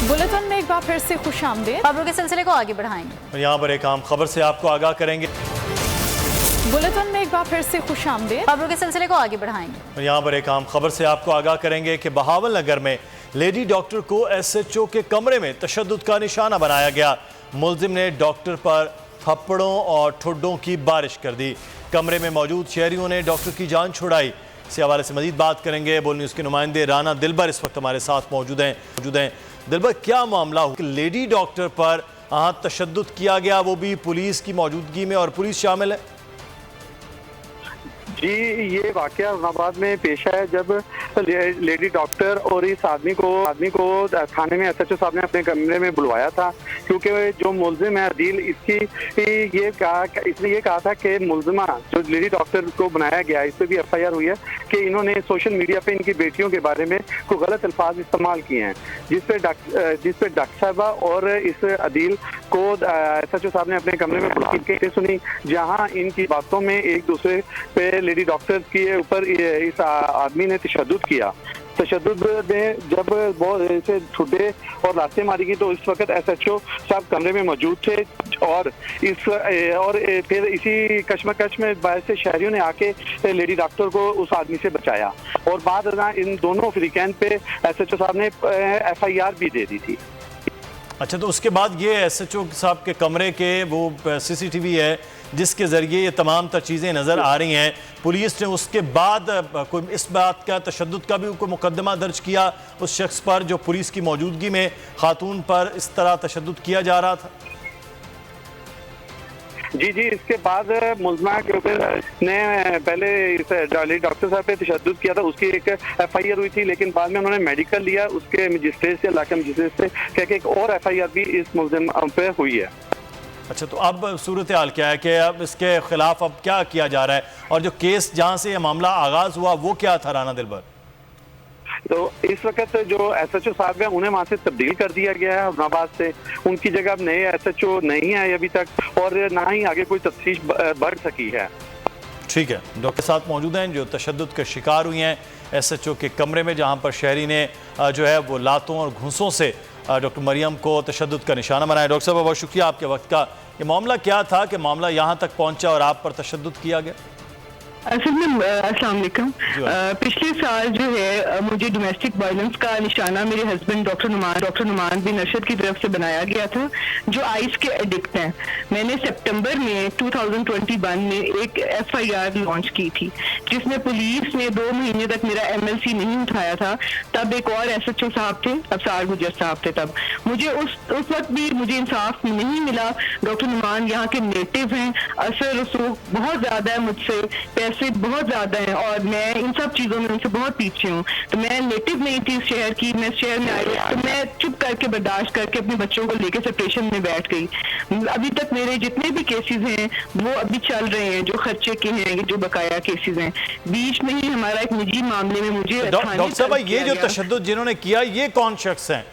Bulletin में एक बार फिर से खुशामदीद। खबरों के सिलसिले को आगे बढ़ाएंगे। यहाँ पर एक अहम खबर से आपको आगाह करेंगे। बुलेटिन में एक बार फिर से खुशामदीद। खबरों के सिलसिले को आगे बढ़ाएंगे। यहाँ पर एक अहम खबर से आपको आगाह करेंगे कि बहावल नगर में लेडी डॉक्टर को SHO के कमरे में तशद्दुद का निशाना बनाया गया। मुलजिम ने डॉक्टर पर थप्पड़ों और ठुड्डों की बारिश कर दी। कमरे में मौजूद शहरियों ने डॉक्टर की जान छुड़ाई। इस हवाले से मजीद बात करेंगे। बोल न्यूज़ के नुमाइंदे राना दिलबर इस वक्त हमारे साथ मौजूद हैं। दिलबर, क्या मामला हो कि लेडी डॉक्टर पर तशद्दुद किया गया, वो भी पुलिस की मौजूदगी में, और पुलिस शामिल है? जी, ये वाकया इस्लामाबाद में पेश है जब लेडी डॉक्टर और इस आदमी को थाने में SHO साहब ने अपने कमरे में बुलवाया था, क्योंकि जो मुलजिम है अदील, इसने ये कहा था कि मुलजिमा जो लेडी डॉक्टर को बनाया गया, इस पर भी FIR हुई है कि इन्होंने सोशल मीडिया पे इनकी बेटियों के बारे में कोई गलत अल्फाज इस्तेमाल किए हैं, जिस पे डॉक्टर साहबा और इस अदील को SHO साहब ने अपने कमरे में बुला सुनी, जहाँ इनकी बातों में एक दूसरे पे लेडी डॉक्टर के ऊपर इस आदमी ने तशद्दुद किया। तशद्दुद में जब बहुत ऐसे ठुड्डे और लातें मारी गई तो इस वक्त SHO साहब कमरे में मौजूद थे, और फिर इसी कश्मकश में बहुत से शहरियों ने आके लेडी डॉक्टर को उस आदमी से बचाया, और बाद इन दोनों फरीकैन पे SHO साहब ने FIR भी दे दी थी। अच्छा, तो उसके बाद ये SHO साहब के कमरे के वो CCTV है जिसके ज़रिए ये तमाम तर चीज़ें नज़र आ रही हैं। पुलिस ने उसके बाद कोई इस बात का तशद्दुद का भी कोई मुकदमा दर्ज किया उस शख्स पर जो पुलिस की मौजूदगी में खातून पर इस तरह तशद्दुद किया जा रहा था? जी, इसके बाद मुलजिमा के ऊपर ने पहले इस लेडी डॉक्टर साहब पे तशद्दुद किया था, उसकी एक FIR हुई थी, लेकिन बाद में उन्होंने मेडिकल लिया उसके मजिस्ट्रेट से, इलाका मजिस्ट्रेट से, कह एक और FIR भी इस मुलजिम पे हुई है। अच्छा, तो अब सूरत हाल क्या है कि अब इसके खिलाफ अब क्या किया जा रहा है, और जो केस जहाँ से ये मामला आगाज़ हुआ वो क्या था राना दिलबर? तो इस वक्त जो SHO साहब हैं उन्हें वहाँ से तब्दील कर दिया गया है इस्लामाबाद से, उनकी जगह अब नए SHO नहीं है अभी तक, और ना ही आगे कोई तफ्तीश बढ़ सकी है। ठीक है, डॉक्टर साथ मौजूद हैं जो तशद्दुद के शिकार हुई हैं SHO के कमरे में, जहाँ पर शहरी ने जो है वो लातों और घूंसों से डॉक्टर मरियम को तशद्दुद का निशाना बनाया। डॉक्टर साहब, बहुत शुक्रिया आपके वक्त का। ये मामला क्या था कि मामला यहाँ तक पहुँचा और आप पर तशद्दुद किया गया? असल में अस्सलाम वालेकुम, पिछले साल जो है मुझे डोमेस्टिक वायलेंस का निशाना मेरे हस्बैंड डॉक्टर नुमान बिन अरशद की तरफ से बनाया गया था, जो आइस के एडिक्ट हैं। मैंने सितंबर में 2021 में एक FIR लॉन्च की थी, जिसमें पुलिस ने 2 महीने तक मेरा MLC नहीं उठाया था। तब एक और SHO साहब थे, अफसार गुजर साहब थे। तब मुझे उस वक्त भी मुझे इंसाफ नहीं मिला। डॉक्टर नुमान यहाँ के नेटिव हैं, असर रसूख बहुत ज्यादा है मुझसे, पैसे बहुत ज्यादा हैं, और मैं इन सब चीजों में उनसे बहुत पीछे हूँ। तो मैं नेटिव नहीं थी इस शहर की, मैं शहर में आई तो मैं चुप करके बर्दाश्त करके अपने बच्चों को लेकर सेपरेशन में बैठ गई। अभी तक मेरे जितने भी केसेस हैं वो अभी चल रहे हैं, जो खर्चे के हैं, जो बकाया केसेस हैं। बीच में ही हमारा एक निजी मामले में मुझे डॉक्टर साहब, ये जो तशद्दुद जिन्होंने किया, ये कौन शख्स हैं?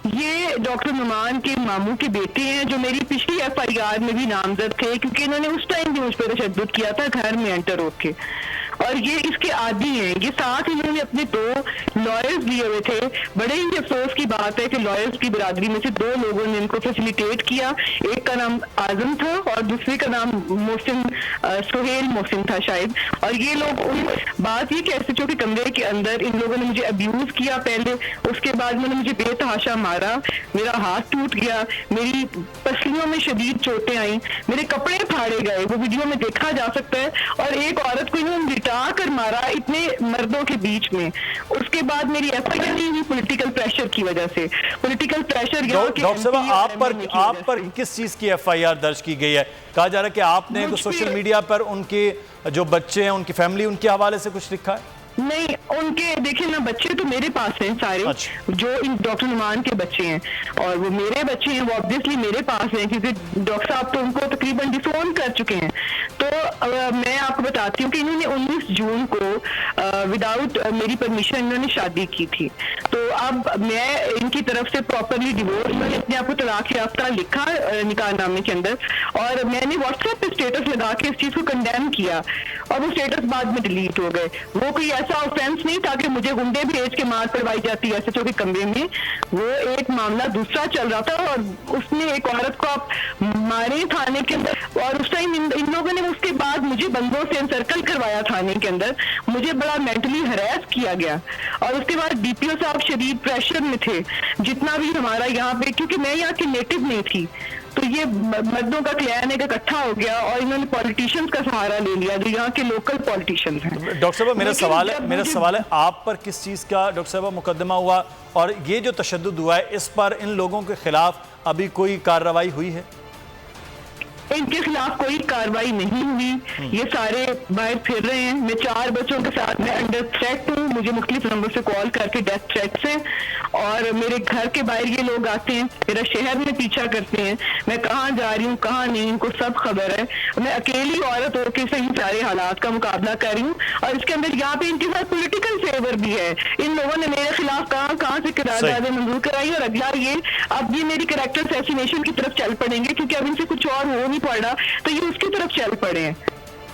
ये डॉक्टर नुमान के मामू के बेटे हैं, जो मेरी पिछली FIR में भी नामजद थे, क्योंकि इन्होंने उस टाइम भी मुझ पर तशद्दुद किया था घर में एंटर होके, और ये इसके आदी हैं। ये साथ इन्होंने अपने 2 लॉयर्स लिए हुए थे। बड़े ही अफसोस की बात है कि लॉयर्स की बिरादरी में से 2 लोगों ने इनको फैसिलिटेट किया। एक का नाम आजम था और दूसरे का नाम सोहेल मोहसिन था शायद। और ये लोग बात ये कि SHO के कमरे के अंदर इन लोगों ने मुझे अब्यूज किया पहले, उसके बाद उन्होंने मुझे बेतहाशा मारा, मेरा हाथ टूट गया, मेरी पसलियों में शदीद चोटें आई, मेरे कपड़े फाड़े गए, वो वीडियो में देखा जा सकता है। और एक औरत को इन्होंने कर मारा इतने मर्दों के बीच में। उसके बाद मेरी FIR नहीं हुई पॉलिटिकल प्रेशर की वजह से। पॉलिटिकल प्रेशर डॉक्टर साहब, आप पर किस चीज की FIR दर्ज की गई है? कहा जा रहा है कि आपने सोशल मीडिया पर उनके जो बच्चे हैं, उनकी फैमिली, उनके हवाले से कुछ लिखा है? नहीं, उनके देखिए ना, बच्चे तो मेरे पास हैं सारे। अच्छा। जो इन डॉक्टर नुमान के बच्चे हैं और वो मेरे बच्चे हैं, वो ऑब्वियसली मेरे पास हैं, क्योंकि डॉक्टर साहब तो उनको तकरीबन डिसोन कर चुके हैं। तो मैं आपको बताती हूँ कि इन्होंने 19 जून को विदाउट मेरी परमिशन इन्होंने शादी की थी। तो अब मैं इन की तरफ से प्रॉपरली डिवोर्स, मैंने अपने आप को तलाक याफ्ता लिखा निकाह नामे के अंदर, और मैंने व्हाट्सएप पे स्टेटस लगा के इस चीज को कंडेम किया, और वो स्टेटस बाद में डिलीट हो गए। वो कोई ऐसा ऑफेंस नहीं था कि मुझे गुंडे भेज के मार पड़वाई जाती है एसएचओ के कमरे में, वो एक मामला दूसरा चल रहा था, और उसने एक औरत को आप मारे थाने के अंदर, और उस टाइम इन लोगों ने उसके बाद मुझे बंदों से सर्कल करवाया थाने के अंदर, मुझे बड़ा मेंटली हरास किया गया, और उसके बाद डीपीओ साहब शदीद प्रेशर में थे, जितना भी हमारा यहाँ पे, क्योंकि मैं यहाँ की नेटिव नहीं थी, तो ये मर्दों का क्लैन एक इकट्ठा हो गया और इन्होंने पॉलिटिशियंस का सहारा ले लिया, जो यहाँ के लोकल पॉलिटिशियंस हैं। डॉक्टर साहब मेरा सवाल है आप पर किस चीज़ का डॉक्टर साहब मुकदमा हुआ, और ये जो तशद्दुद हुआ है इस पर इन लोगों के खिलाफ अभी कोई कार्रवाई हुई है? इनके खिलाफ कोई कार्रवाई नहीं हुई, ये सारे बाहर फिर रहे हैं। मैं 4 बच्चों के साथ में अंडर थ्रेट हूँ, मुझे मुख्तलिफ नंबर से कॉल करके डेथ थ्रेट्स हैं, और मेरे घर के बाहर ये लोग आते हैं, मेरा शहर में पीछा करते हैं, मैं कहाँ जा रही हूँ कहाँ नहीं, इनको सब खबर है। मैं अकेली औरत होकर सही सारे हालात का मुकाबला कर रही हूँ, और इसके अंदर यहाँ पे इनके साथ पॉलिटिकल फेवर भी है। इन लोगों ने मेरे खिलाफ कहाँ से करारदादें मंजूर कराई, और अगला ये अब ये मेरी कैरेक्टर असैसिनेशन की तरफ चल पड़ेंगे, क्योंकि अब इनसे कुछ और हो नहीं पड़ रहा, तो ये उसकी तरफ चल पड़े हैं।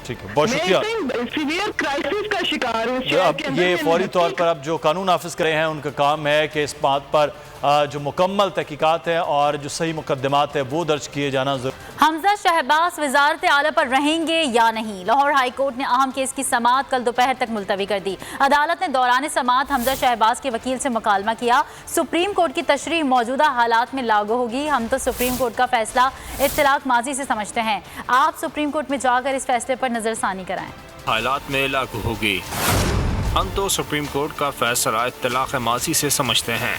ठीक है, बहुत शुक्रिया। सीवियर क्राइसिस का शिकार हूँ। अब ये फौरी तौर पर अब जो कानून नाफिज करे हैं उनका काम है कि इस बात पर जो मुकम्मल तहकीकात है और जो सही मुकदमात है वो दर्ज किए जाना जरूरी। हमजा शहबाज वजारत आला पर रहेंगे या नहीं, लाहौर हाई कोर्ट ने अहम केस की समाअत कल दोपहर तक मुलतवी कर दी। अदालत ने दौरान समाअत हमजा शहबाज के वकील से मुकालमा किया। सुप्रीम कोर्ट की तशरीह मौजूदा हालात में लागू होगी। हम तो सुप्रीम कोर्ट का फैसला इत्तलाक माजी से समझते हैं, आप सुप्रीम कोर्ट में जाकर इस फैसले पर नजरसानी कराएं। हालात में लागू होगी, हम तो सुप्रीम कोर्ट का फैसला इत्तलाक माजी से समझते हैं,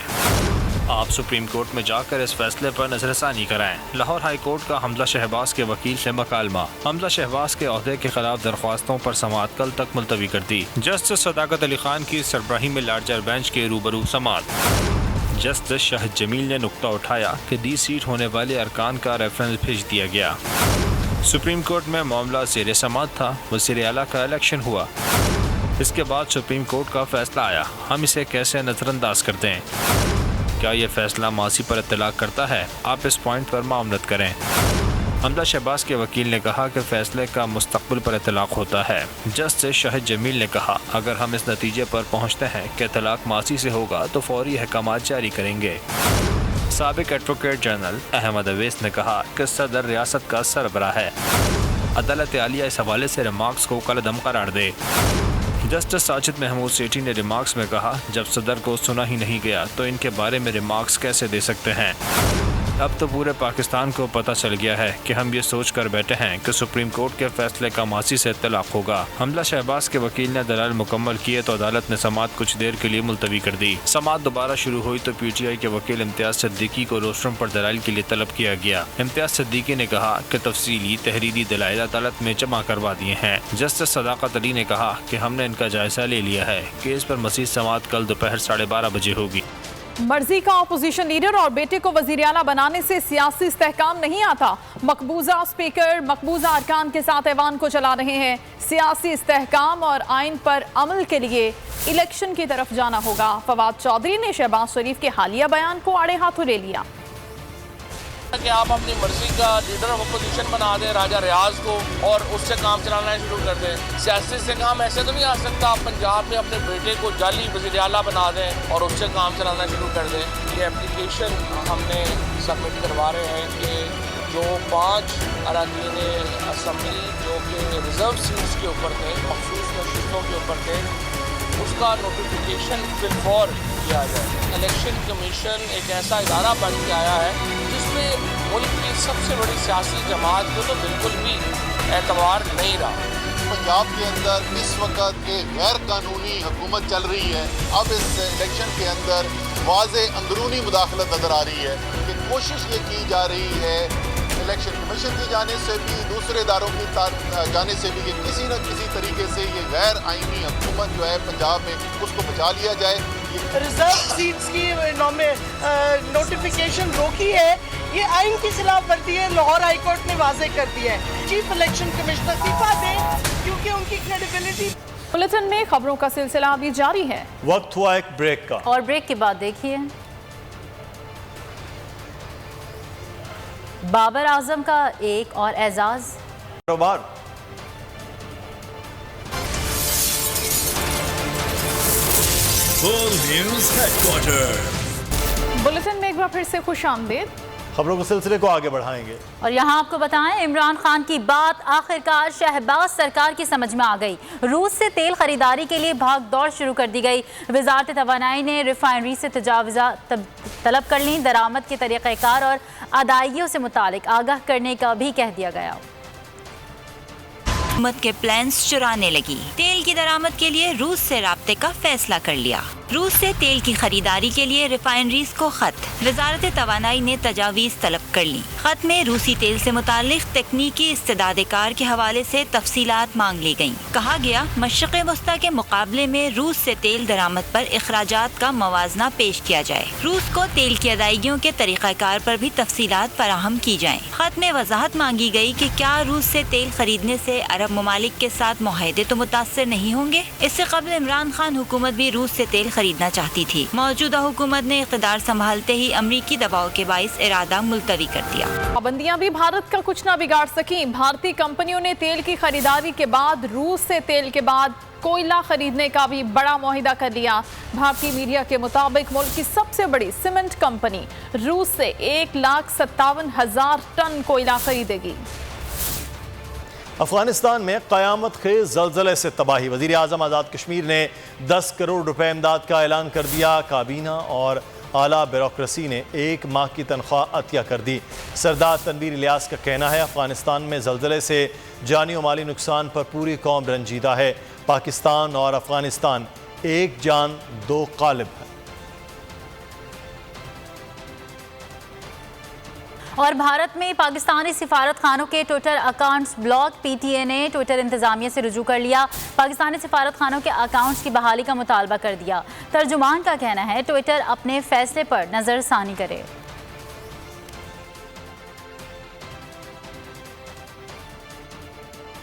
आप सुप्रीम कोर्ट में जाकर इस फैसले पर नजरसानी कराएं। लाहौर हाई कोर्ट का हमजा शहबाज के वकील से मुकालमा। हमजा शहबाज के ओहदे के खिलाफ दरख्वास्तों पर समाअत कल तक मुलतवी कर दी। जस्टिस सदाकत अली खान की सरबराही में लार्जर बेंच के रूबरू समाअत। जस्टिस शाहिद जमील ने नुक्ता उठाया कि दी सीट होने वाले अरकान का रेफरेंस भेज दिया गया। सुप्रीम कोर्ट में मामला ज़ेर समाअत था, वज़ीर आला का इलेक्शन हुआ, इसके बाद सुप्रीम कोर्ट का फैसला आया, हम इसे कैसे नज़रअंदाज करते हैं? क्या ये फैसला माजी पर इत्तलाक करता है? आप इस पॉइंट पर मामलत करें। हमजा शहबाज के वकील ने कहा कि फैसले का मुस्तकबिल पर इत्तलाक होता है। जस्टिस शाहिद जमील ने कहा अगर हम इस नतीजे पर पहुँचते हैं कि इत्तलाक माजी से होगा तो फौरी अहकामात जारी करेंगे। साबिक एडवोकेट जनरल अहमद अवैस ने कहा कि सदर रियासत का सरबराह है, अदालत आलिया इस हवाले से रिमार्क्स को कलअदम करार दे। जस्टिस साजिद महमूद सेठी ने रिमार्क्स में कहा जब सदर को सुना ही नहीं गया तो इनके बारे में रिमार्क्स कैसे दे सकते हैं? अब तो पूरे पाकिस्तान को पता चल गया है कि हम ये सोच कर बैठे हैं कि सुप्रीम कोर्ट के फैसले का माजी से इत्तलाक होगा। हमजा शहबाज के वकील ने दलाल मुकम्मल किए तो अदालत ने समाअत कुछ देर के लिए मुलतवी कर दी। समाअत दोबारा शुरू हुई तो पीटीआई के वकील इम्तियाज सिद्दीकी को रोस्ट्रम पर दलाइल के लिए तलब किया गया। इम्तियाज सिद्दीकी ने कहा कि तफसीली तहरीरी दलाइल अदालत में जमा करवा दिए हैं। जस्टिस सदाकत अली ने कहा कि हमने इनका जायजा ले लिया है, केस पर मज़ीद समाअत कल दोपहर 12:30 बजे होगी। मर्जी का अपोजिशन लीडर और बेटे को वजीर आला बनाने से सियासी इस्तेहकाम नहीं आता। मकबूजा स्पीकर मकबूजा अरकान के साथ ऐवान को चला रहे हैं। सियासी इस्तेहकाम और आइन पर अमल के लिए इलेक्शन की तरफ जाना होगा। फवाद चौधरी ने शहबाज शरीफ के हालिया बयान को आड़े हाथों ले लिया कि आप अपनी मर्जी का लीडर ऑफ अपोजिशन बना दें राजा रियाज को और उससे काम चलाना शुरू कर दें। सियासी से काम ऐसे तो नहीं आ सकता आप पंजाब में अपने बेटे को जाली वज़ीर आला बना दें और उससे काम चलाना शुरू कर दें। ये एप्लीकेशन हमने सबमिट करवा रहे हैं कि जो 5 अरकान असम्बली जो कि रिजर्व सीट्स के ऊपर थे, मखसूस नशिस्तों के ऊपर थे, उसका नोटिफिकेशन बिलफौर किया जाए। इलेक्शन कमीशन एक ऐसा इदारा बन के आया है जिसमें मुल्क की सबसे बड़ी सियासी जमात को तो बिल्कुल भी एतबार नहीं रहा। पंजाब के अंदर इस वक्त एक गैर कानूनी हुकूमत चल रही है। अब इस इलेक्शन के अंदर वाज़े अंदरूनी मुदाखलत नज़र आ रही है कि कोशिश ये की जा रही है इलेक्शन कमीशन की जाने से भी, दूसरे इदारों की जाने से भी, कि किसी न किसी तरीके से ये गैर आइनी हुकूमत जो है पंजाब में उसको बचा लिया जाए। रिजर्व सीट्स की नोटिफिकेशन रोकी है, ये आइन की खिलाफ वर्जी है। लाहौर हाई कोर्ट ने वाज़ेह कर दिया है चीफ इलेक्शन कमिश्नर इस्तीफा दें क्योंकि उनकी क्रेडिबिलिटी। बुलेटिन में खबरों का सिलसिला अभी जारी है। वक्त हुआ एक ब्रेक का, और ब्रेक के बाद देखिए बाबर आजम का एक और एजाज। कारोबार बुलेटिन में एक बार फिर से खुश आमदीद। खबरों के सिलसिले को आगे बढ़ाएंगे और यहाँ आपको बताएं, इमरान खान की बात आखिरकार शहबाज सरकार की समझ में आ गई। रूस से तेल खरीदारी के लिए भाग दौड़ शुरू कर दी गई। वजारत तवानाई ने रिफाइनरी से तजावुज़ात तलब कर ली। दरामद के तरीक़ाकार और अदायगियों से मुतालिक आगाह करने का भी कह दिया गया। हुकूमत के प्लान्स चुराने लगी। तेल की दरामद के लिए रूस से राब्ते का फैसला कर लिया। रूस से तेल की खरीदारी के लिए रिफाइनरीज को खत। वजारत तवानाई ने तजावीज़ तलब कर ली। खत में रूसी तेल से मुतालिक तकनीकी इस्तेदाद-ए-कार के हवाले से तफसीलात मांग ली गयी। कहा गया, मशरिक़ वस्ता के मुकाबले में रूस से तेल दरामद पर अखराजात का मवाजना पेश किया जाए। रूस को तेल की अदायगियों के तरीक़ाकार पर भी तफसीलात फराहम की जाएँ। खत में वजाहत मांगी गई कि क्या रूस से तेल खरीदने से अरब ममालिक के साथ मुआहदे तो मुतासर नहीं होंगे। इससे कबल इमरान खान हुकूमत भी रूस से तेल खरीदना चाहती थी। मौजूदा हुकूमत ने इक़्तिदार संभालते ही अमरीकी दबाव के बाइस इरादा मुलतवी कर दिया। पाबंदियां भी भारत का कुछ ना बिगाड़ सकी। भारतीय कंपनियों ने तेल की खरीदारी के बाद रूस से तेल के बाद कोयला खरीदने का भी बड़ा मुआहिदा कर लिया। भारतीय मीडिया के मुताबिक मुल्क की सबसे बड़ी सीमेंट कंपनी रूस से 1,57,000 टन कोयला खरीदेगी। अफगानिस्तान में क़यामत खेज़ ज़लज़ले से तबाही। वज़ीर आज़म आज़ाद कश्मीर ने 10 करोड़ रुपए इमदाद का ऐलान कर दिया। काबीना और आला ब्यूरोक्रेसी ने 1 माह की तनख्वाह अतिया कर दी। सरदार तनवीर इलियास का कहना है, अफगानिस्तान में ज़लज़ले से जानी और माली नुकसान पर पूरी कौम रंजीदा है। पाकिस्तान और अफगानिस्तान एक जान दो ग़ालिब है। और भारत में पाकिस्तानी सिफारत खानों के ट्विटर अकाउंट्स ब्लॉक। पीटीए ने ट्विटर इंतजामिया से रुजू कर लिया। पाकिस्तानी सिफारत खानों के अकाउंट्स की बहाली का मुतालबा कर दिया। तर्जुमान का कहना है, ट्विटर अपने फैसले पर नजरसानी करे।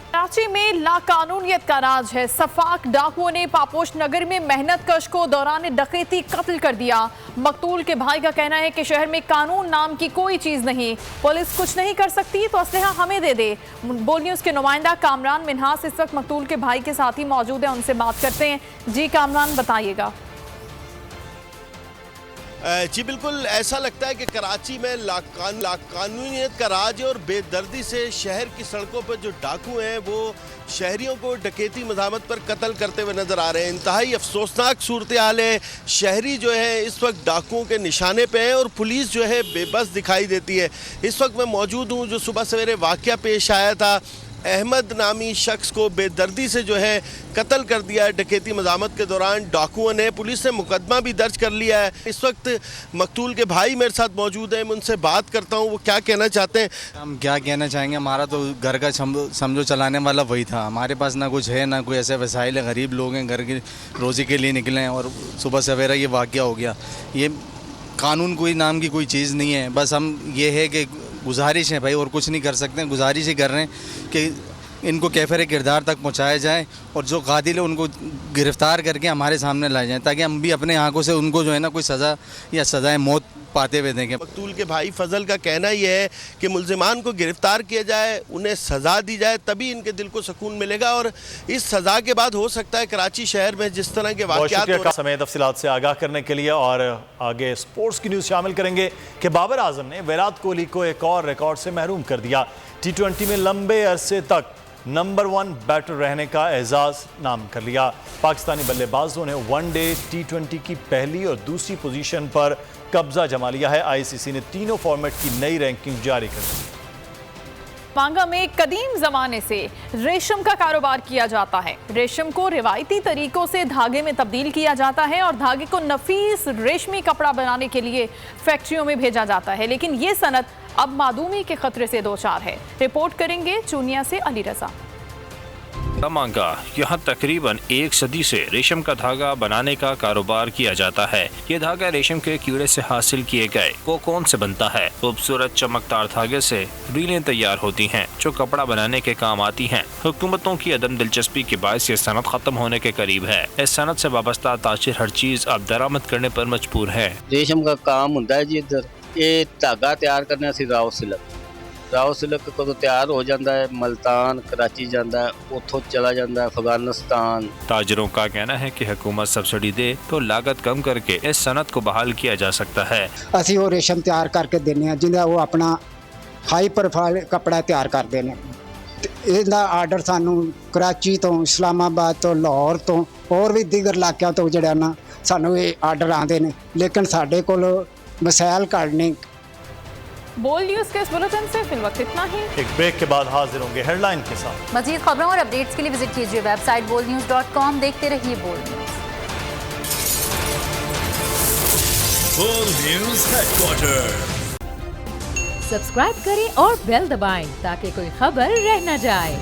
कराची में लाकानूनियत का राज है। सफाक डाकुओं ने पापोश नगर में मेहनत कश को दौरान डकैती कत्ल कर दिया। मकतूल के भाई का कहना है कि शहर में कानून नाम की कोई चीज नहीं, पुलिस कुछ नहीं कर सकती तो असलहा हमें दे दे। बोल न्यूज के नुमाइंदा कामरान मिन्हास इस वक्त मकतूल के भाई के साथ ही मौजूद है, उनसे बात करते हैं। जी कामरान, बताइएगा। जी बिल्कुल, ऐसा लगता है कि कराची में लाकानूनियत का राज है और बेदर्दी से शहर की सड़कों पर जो डाकू हैं वो शहरियों को डकैती मज़ामत पर कत्ल करते हुए नज़र आ रहे हैं। इंतहाई अफसोसनाक सूरत हाल है। शहरी जो है इस वक्त डाकुओं के निशाने पे है और पुलिस जो है बेबस दिखाई देती है। इस वक्त मैं मौजूद हूँ जो सुबह सवेरे वाक़या पेश आया था। अहमद नामी शख्स को बेदर्दी से जो है कत्ल कर दिया है डकैती मज़ामत के दौरान डाकुओं ने। पुलिस ने मुकदमा भी दर्ज कर लिया है। इस वक्त मकतूल के भाई मेरे साथ मौजूद हैं, मैं उनसे बात करता हूँ वो क्या कहना चाहते हैं। हम क्या कहना चाहेंगे, हमारा तो घर का समझो चलाने वाला वही था। हमारे पास ना कुछ है ना कोई ऐसे वसाइल है, गरीब लोग हैं, घर की रोज़ी के लिए निकले हैं और सुबह सवेरा ये वाक़या हो गया। ये कानून कोई नाम की कोई चीज़ नहीं है। बस हम ये है कि गुजारिश है भाई, और कुछ नहीं कर सकते हैं, गुजारिश ही कर रहे हैं कि इनको कैफर किरदार तक पहुंचाया जाए और जो कातिल है उनको गिरफ्तार करके हमारे सामने लाए जाएं ताकि हम भी अपने आंखों से उनको जो है ना कोई सज़ा या सज़ाए मौत पाते हुए देंगे। मकतूल के भाई फजल का कहना यह है कि मुल्जिमान को गिरफ्तार किया जाए, उन्हें सज़ा दी जाए, तभी इनके दिल को सुकून मिलेगा और इस सज़ा के बाद हो सकता है कराची शहर में जिस तरह के वाक़यात समय तफसीलात से आगाह करने के लिए। और आगे स्पोर्ट्स की न्यूज़ शामिल करेंगे कि बाबर आजम ने विराट कोहली को एक और रिकॉर्ड से महरूम कर दिया। T20 में लंबे अरसे तक नंबर 1 बैटर रहने का एजाज नाम कर लिया। पाकिस्तानी बल्लेबाजों ने वनडे T20 की पहली और दूसरी पोजीशन पर कब्जा जमा लिया है। आईसीसी ने तीनों फॉर्मेट की नई रैंकिंग जारी कर दी। मांगा में कदीम जमाने से रेशम का कारोबार किया जाता है। रेशम को रिवायती तरीकों से धागे में तब्दील किया जाता है और धागे को नफीस रेशमी कपड़ा बनाने के लिए फैक्ट्रियों में भेजा जाता है, लेकिन ये सनत अब मादूमी के खतरे से दो चार है। रिपोर्ट करेंगे चूनिया से अली रजा। मांगा यहाँ तकरीबन 1 सदी से रेशम का धागा बनाने का कारोबार किया जाता है। ये धागा रेशम के कीड़े से हासिल किए गए कोकोन से बनता है। खूबसूरत चमकदार धागे से रीलें तैयार होती हैं जो कपड़ा बनाने के काम आती हैं। हुकूमतों की अदम दिलचस्पी के बायस ये सनत खत्म होने के करीब है। इस सनत से वाबस्ता ताशिर हर चीज अब दरामद करने पर मजबूर है। रेशम का काम होता है जी, इधर ये धागा तैयार करने से राव सिलत ਰਾਓ ਸਿਲਕ ਕਦੋਂ ਤਿਆਰ ਹੋ ਜਾਂਦਾ ਹੈ ਮਲਤਾਨ कराची ਜਾਂਦਾ है ਉੱਥੋਂ चला ਜਾਂਦਾ है अफगानिस्तान। ताजरों का कहना है कि हुकूमत सब्सिडी दे तो लागत कम करके इस सनत को बहाल किया जा सकता है। ਅਸੀਂ ਉਹ ਰੇਸ਼ਮ ਤਿਆਰ ਕਰਕੇ ਦਿੰਦੇ ਹਾਂ ਜਿਹਦਾ ਉਹ ਆਪਣਾ ਹਾਈ ਪ੍ਰੋਫਾਈਲ ਕੱਪੜਾ ਤਿਆਰ ਕਰਦੇ ਨੇ। ਤੇ ਇਹਦਾ ਆਰਡਰ ਸਾਨੂੰ ਕਰਾਚੀ ਤੋਂ, ਇਸਲਾਮਾਬਾਦ ਤੋਂ, ਲਾਹੌਰ ਤੋਂ ਹੋਰ ਵੀ ਦੀਗਰ ਇਲਾਕਿਆਂ ਤੋਂ ਜਿਹੜਾ ਨਾ ਸਾਨੂੰ ਇਹ ਆਰਡਰ ਆਉਂਦੇ ਨੇ, ਲੇਕਿਨ ਸਾਡੇ ਕੋਲ ਵਸਾਇਲ ਘੱਟ ਨੇ। बोल न्यूज के इस बुलेटिन से फिल वक्त इतना ही। एक ब्रेक के बाद हाजिर होंगे हेडलाइन के साथ। मजीद खबरों और अपडेट्स के लिए विजिट कीजिए वेबसाइट bolnews.com। देखते रहिए बोल न्यूज। बोल न्यूज हेडक्वार्टर। सब्सक्राइब करें और बेल दबाएं ताकि कोई खबर रह न जाए।